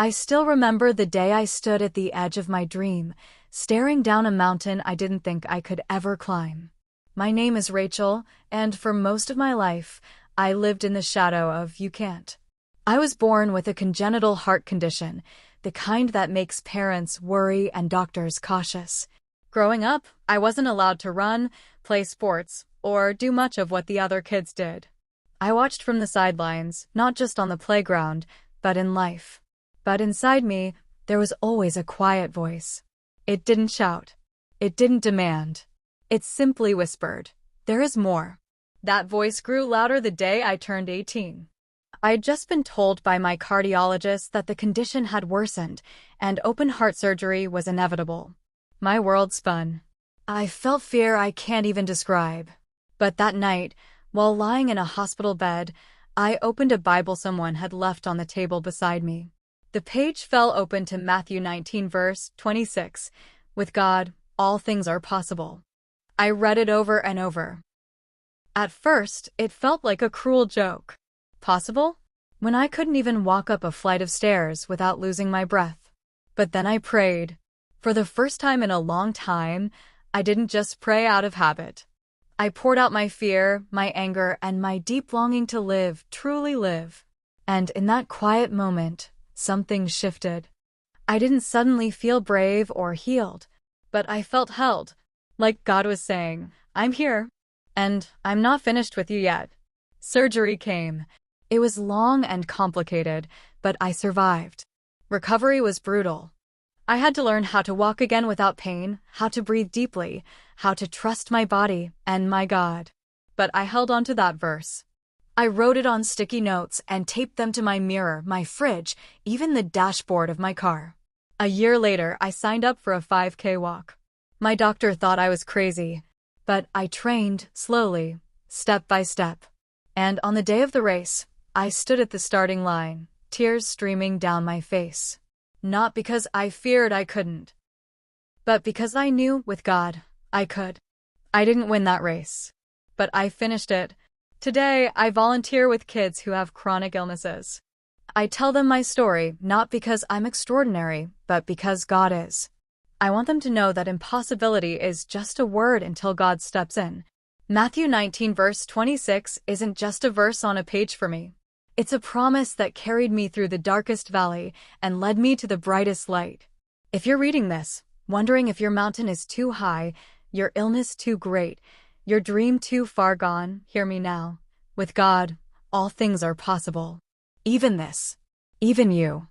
I still remember the day I stood at the edge of my dream, staring down a mountain I didn't think I could ever climb. My name is Rachel, and for most of my life, I lived in the shadow of "you can't." I was born with a congenital heart condition, the kind that makes parents worry and doctors cautious. Growing up, I wasn't allowed to run, play sports, or do much of what the other kids did. I watched from the sidelines, not just on the playground, but in life. But inside me, there was always a quiet voice. It didn't shout. It didn't demand. It simply whispered, "There is more." That voice grew louder the day I turned 18. I had just been told by my cardiologist that the condition had worsened and open heart surgery was inevitable. My world spun. I felt fear I can't even describe. But that night, while lying in a hospital bed, I opened a Bible someone had left on the table beside me. The page fell open to Matthew 19 verse 26. With God, all things are possible. I read it over and over. At first, it felt like a cruel joke. Possible? When I couldn't even walk up a flight of stairs without losing my breath. But then I prayed. For the first time in a long time, I didn't just pray out of habit. I poured out my fear, my anger, and my deep longing to live, truly live. And in that quiet moment, something shifted. I didn't suddenly feel brave or healed, but I felt held, like God was saying, "I'm here, and I'm not finished with you yet." Surgery came. It was long and complicated, but I survived. Recovery was brutal. I had to learn how to walk again without pain, how to breathe deeply, how to trust my body and my God. But I held on to that verse. I wrote it on sticky notes and taped them to my mirror, my fridge, even the dashboard of my car. A year later, I signed up for a 5K walk. My doctor thought I was crazy, but I trained slowly, step by step. And on the day of the race, I stood at the starting line, tears streaming down my face. Not because I feared I couldn't, but because I knew with God, I could. I didn't win that race, but I finished it. Today, I volunteer with kids who have chronic illnesses. I tell them my story not because I'm extraordinary, but because God is. I want them to know that impossibility is just a word until God steps in. Matthew 19 verse 26 isn't just a verse on a page for me. It's a promise that carried me through the darkest valley and led me to the brightest light. If you're reading this, wondering if your mountain is too high, your illness too great, your dream too far gone, hear me now. With God, all things are possible. Even this. Even you.